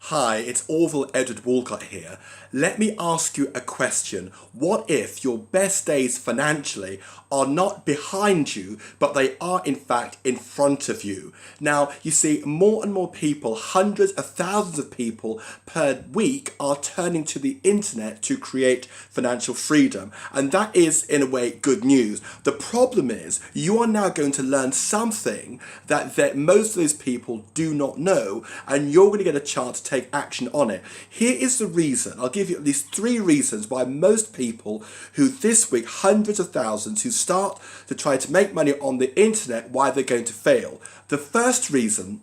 Hi, it's Orville Edward Walcott here. Let me ask you a question. What if your best days financially are not behind you, but they are in fact in front of you? Now, you see, more and more people, hundreds of thousands of people per week are turning to the internet to create financial freedom. And that is, in a way, good news. The problem is you are now going to learn something that most of those people do not know, and you're going to get a chance to take action on it. Here is the reason. I'll give you at least 3 reasons why most people who this week, hundreds of thousands, who start to try to make money on the internet, why they're going to fail. The first reason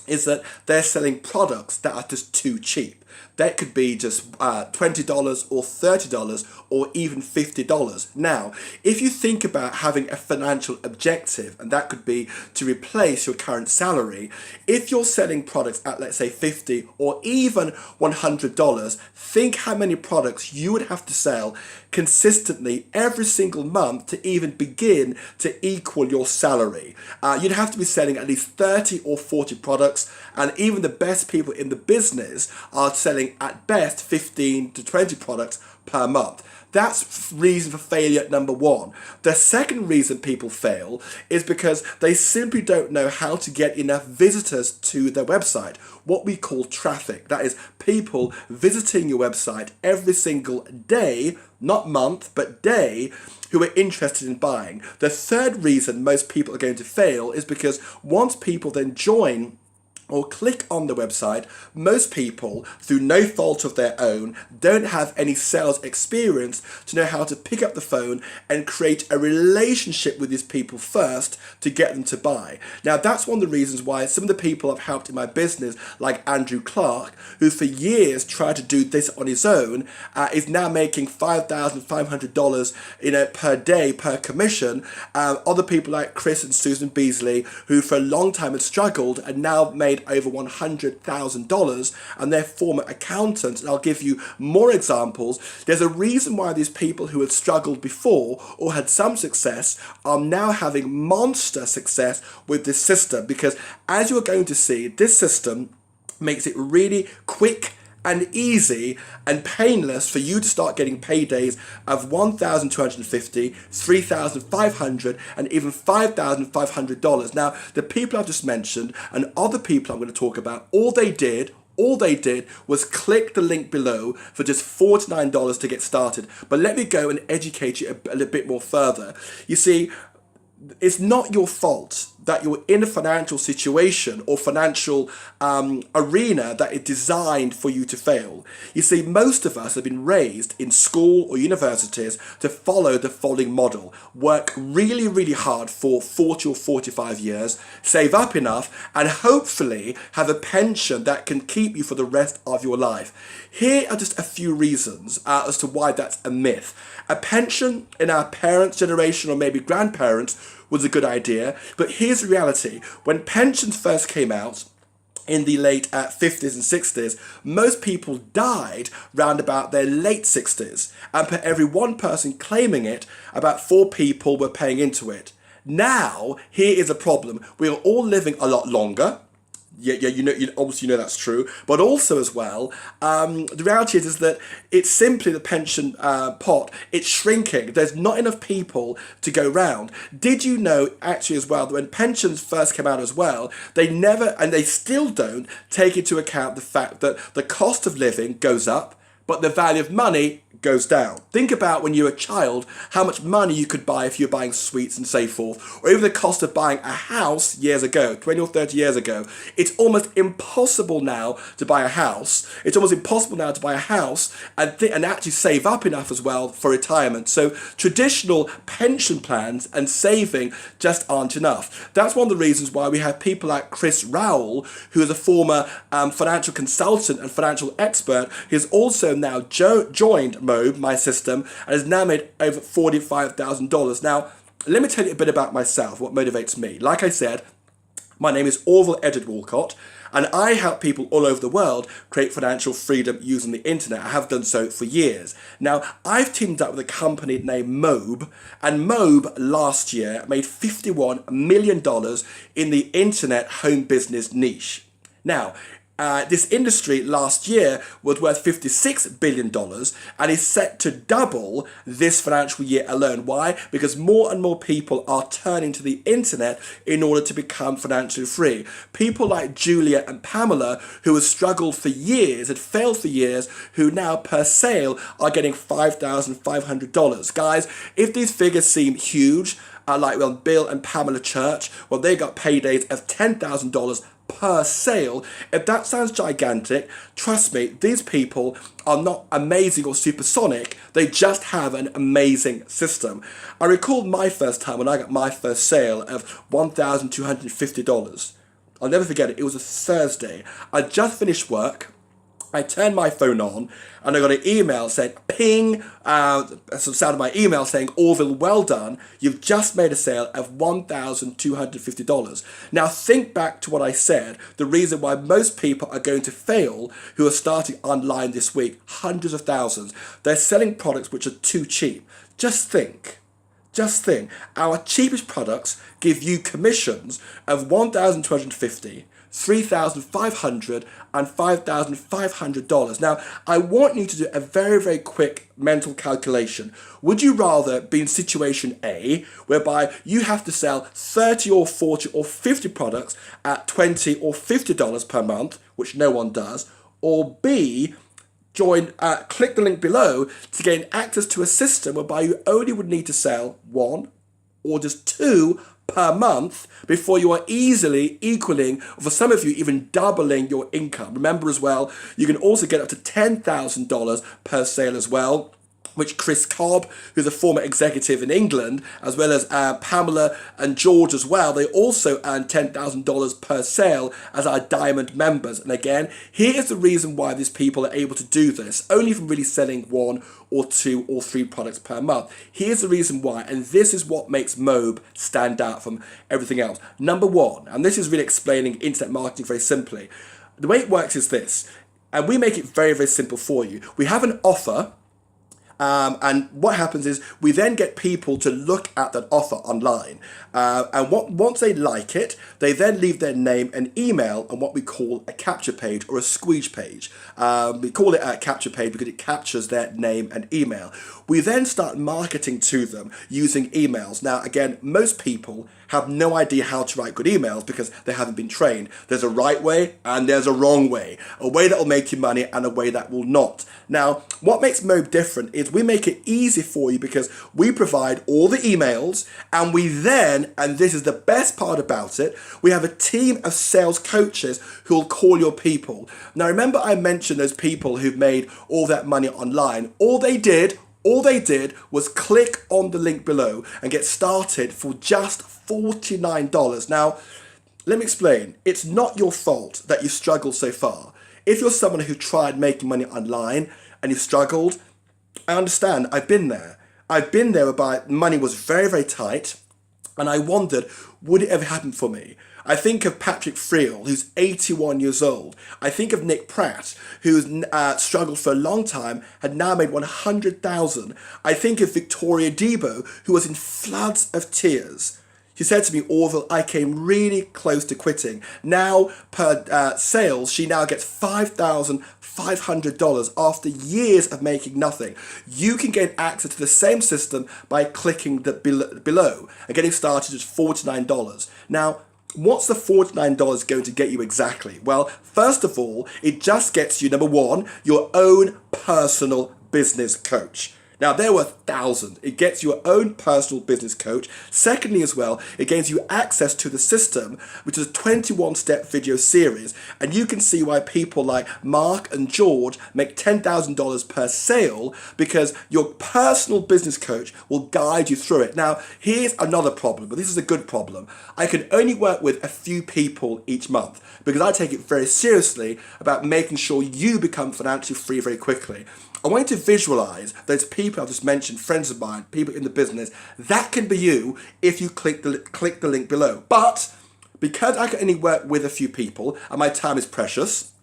is that they're selling products that are just too cheap. That could be just $20 or $30 or even $50. Now, if you think about having a financial objective, and that could be to replace your current salary, if you're selling products at, let's say, $50 or even $100, think how many products you would have to sell consistently every single month to even begin to equal your salary. You'd have to be selling at least 30 or 40 products, and even the best people in the business are selling at best 15 to 20 products per month. That's reason for failure number 1. The second reason people fail is because they simply don't know how to get enough visitors to their website, what we call traffic. That is people visiting your website every single day, not month, but day, who are interested in buying. The third reason most people are going to fail is because once people then join or click on the website, most people, through no fault of their own, don't have any sales experience to know how to pick up the phone and create a relationship with these people first to get them to buy. Now, that's one of the reasons why some of the people I've helped in my business, like Andrew Clark, who for years tried to do this on his own, is now making $5,500 per day per commission. Other people like Chris and Susan Beasley, who for a long time had struggled and now made over $100,000, and they're former accountants, and I'll give you more examples. There's a reason why these people who had struggled before or had some success are now having monster success with this system, because as you're going to see, this system makes it really quick and easy and painless for you to start getting paydays of $1,250, $3,500, and even $5,500. Now, the people I've just mentioned and other people I'm going to talk about, all they did was click the link below for just $49 to get started. But let me go and educate you a little bit more further. You see, it's not your fault that you're in a financial situation or financial arena that is designed for you to fail. You see, most of us have been raised in school or universities to follow the following model. Work really, really hard for 40 or 45 years, save up enough, and hopefully have a pension that can keep you for the rest of your life. Here are just a few reasons as to why that's a myth. A pension in our parents' generation or maybe grandparents was a good idea, but here's the reality. When pensions first came out in the late 50s and 60s, most people died round about their late 60s, and per every 1 person claiming it, about 4 people were paying into it. Now, here is a problem. We are all living a lot longer. Yeah, obviously you know that's true. But also as well, the reality is that it's simply the pension pot. It's shrinking. There's not enough people to go round. Did you know actually as well that when pensions first came out as well, they never, and they still don't, take into account the fact that the cost of living goes up, but the value of money goes down. Think about when you were a child, how much money you could buy if you were buying sweets and so forth, or even the cost of buying a house years ago, 20 or 30 years ago. It's almost impossible now to buy a house. It's almost impossible now to buy a house and actually save up enough as well for retirement. So traditional pension plans and saving just aren't enough. That's one of the reasons why we have people like Chris Rowell, who is a former financial consultant and financial expert. He's also now joined Mobe, my system, and has now made over $45,000. Now, let me tell you a bit about myself, what motivates me. Like I said, my name is Orville Edward Walcott, and I help people all over the world create financial freedom using the internet. I have done so for years. Now, I've teamed up with a company named Mobe, and Mobe last year made $51 million in the internet home business niche. Now, This industry last year was worth $56 billion and is set to double this financial year alone. Why? Because more and more people are turning to the internet in order to become financially free. People like Julia and Pamela, who have struggled for years, had failed for years, who now per sale are getting $5,500. Guys, if these figures seem huge, like Bill and Pamela Church, well, they got paydays of $10,000 per sale. If that sounds gigantic, trust me, these people are not amazing or supersonic. They just have an amazing system. I recall my first time when I got my first sale of $1,250. I'll never forget it. It was a Thursday. I just finished work. I turned my phone on and I got an email saying, ping, some sound of my email saying, Orville, well done. You've just made a sale of $1,250. Now think back to what I said, the reason why most people are going to fail who are starting online this week, hundreds of thousands. They're selling products which are too cheap. Just think. Our cheapest products give you commissions of $1,250, $3,500 and $5,500. Now, I want you to do a very, very quick mental calculation. Would you rather be in situation A, whereby you have to sell 30 or 40 or 50 products at $20 or $50 per month, which no one does, or B, click the link below to gain access to a system whereby you only would need to sell one or just two per month before you are easily equaling, for some of you even doubling your income. Remember as well, you can also get up to $10,000 per sale as well, which Chris Cobb, who's a former executive in England, as well as Pamela and George as well, they also earn $10,000 per sale as our diamond members. And again, here is the reason why these people are able to do this, only from really selling one or two or three products per month. Here's the reason why, and this is what makes Mobe stand out from everything else. Number one, and this is really explaining internet marketing very simply, the way it works is this, and we make it very, very simple for you. We have an offer, and what happens is we then get people to look at that offer online. Once they like it, they then leave their name and email on what we call a capture page or a squeeze page. We call it a capture page because it captures their name and email. We then start marketing to them using emails. Now, again, most people have no idea how to write good emails because they haven't been trained. There's a right way and there's a wrong way. A way that will make you money and a way that will not. Now, what makes Mobe different is we make it easy for you because we provide all the emails and we then, and this is the best part about it, we have a team of sales coaches who will call your people. Now, remember I mentioned those people who've made all that money online. All they did was click on the link below and get started for just $49. Now, let me explain. It's not your fault that you struggled so far. If you're someone who tried making money online and you struggled, I understand. I've been there. Whereby money was very, very tight and I wondered, would it ever happen for me? I think of Patrick Friel, who's 81 years old. I think of Nick Pratt, who's struggled for a long time, had now made 100,000. I think of Victoria Debo, who was in floods of tears. She said to me, Orville, I came really close to quitting. Now, per sales, she now gets $5,500 after years of making nothing. You can gain access to the same system by clicking the below and getting started at $49. Now, what's the $49 going to get you exactly? Well, first of all, it just gets you, number one, your own personal business coach. Now, there were thousands. It gets your own personal business coach. Secondly, as well, it gives you access to the system, which is a 21-step video series. And you can see why people like Mark and George make $10,000 per sale because your personal business coach will guide you through it. Now, here's another problem, but this is a good problem. I can only work with a few people each month because I take it very seriously about making sure you become financially free very quickly. I want you to visualize those people I've just mentioned, friends of mine, people in the business. That can be you if you click the link below. But because I can only work with a few people and my time is precious,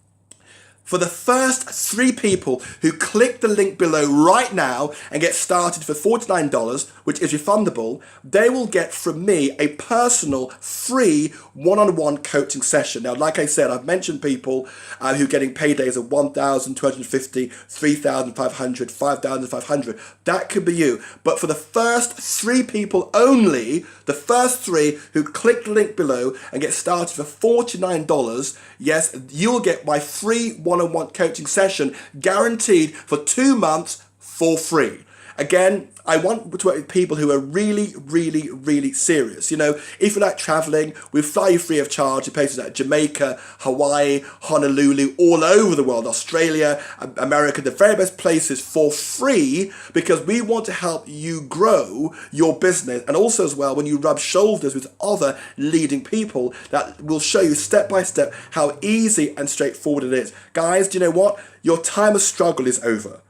For the first 3 people who click the link below right now and get started for $49, which is refundable, they will get from me a personal free one-on-one coaching session. Now, like I said, I've mentioned people who are getting paydays of $1,250, $3,500, $5,500. That could be you. But for the first 3 people only, the first 3 who click the link below and get started for $49, yes, you'll get my free one-on-one coaching session guaranteed for 2 months for free. Again, I want to work with people who are really, really, really serious. You know, if you like traveling, we fly you free of charge to places like Jamaica, Hawaii, Honolulu, all over the world, Australia, America, the very best places for free, because we want to help you grow your business. And also as well, when you rub shoulders with other leading people, that will show you step by step how easy and straightforward it is. Guys, do you know what? Your time of struggle is over.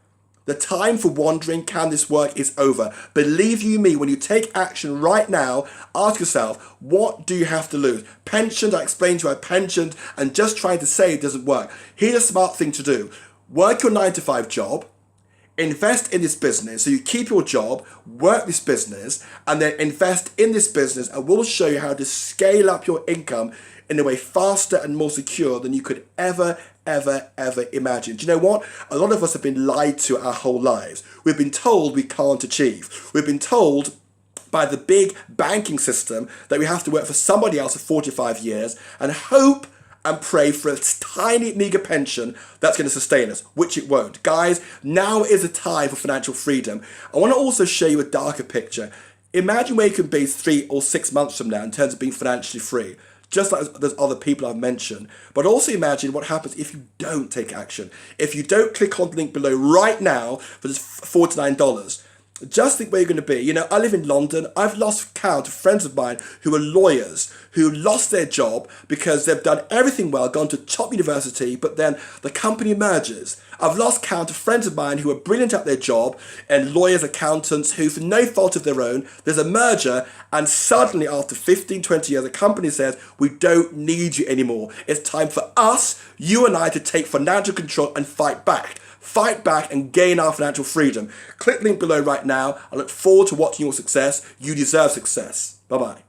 The time for wondering, can this work, is over. Believe you me, when you take action right now, ask yourself, what do you have to lose? Pensions, I explained to you, I pensioned, and just trying to save doesn't work. Here's a smart thing to do. Work your 9-to-5 job, invest in this business, so you keep your job, work this business, and then invest in this business, and we'll show you how to scale up your income in a way faster and more secure than you could ever imagine. Do you know what? A lot of us have been lied to our whole lives. We've been told we can't achieve. We've been told by the big banking system that we have to work for somebody else for 45 years and hope and pray for a tiny, meager pension that's going to sustain us, which it won't. Guys, now is a time for financial freedom. I want to also show you a darker picture. Imagine where you can be 3 or 6 months from now in terms of being financially free, just like those other people I've mentioned. But also imagine what happens if you don't take action. If you don't click on the link below right now for just $49. Just think where you're going to be. You know, I live in London. I've lost count of friends of mine who are lawyers who lost their job because they've done everything well, gone to top university, but then the company merges. I've lost count of friends of mine who are brilliant at their job, and lawyers, accountants, who for no fault of their own, there's a merger, and suddenly after 15, 20 years, the company says, we don't need you anymore. It's time for us, you and I, to take financial control and fight back. Fight back and gain our financial freedom. Click the link below right now. I look forward to watching your success. You deserve success. Bye-bye.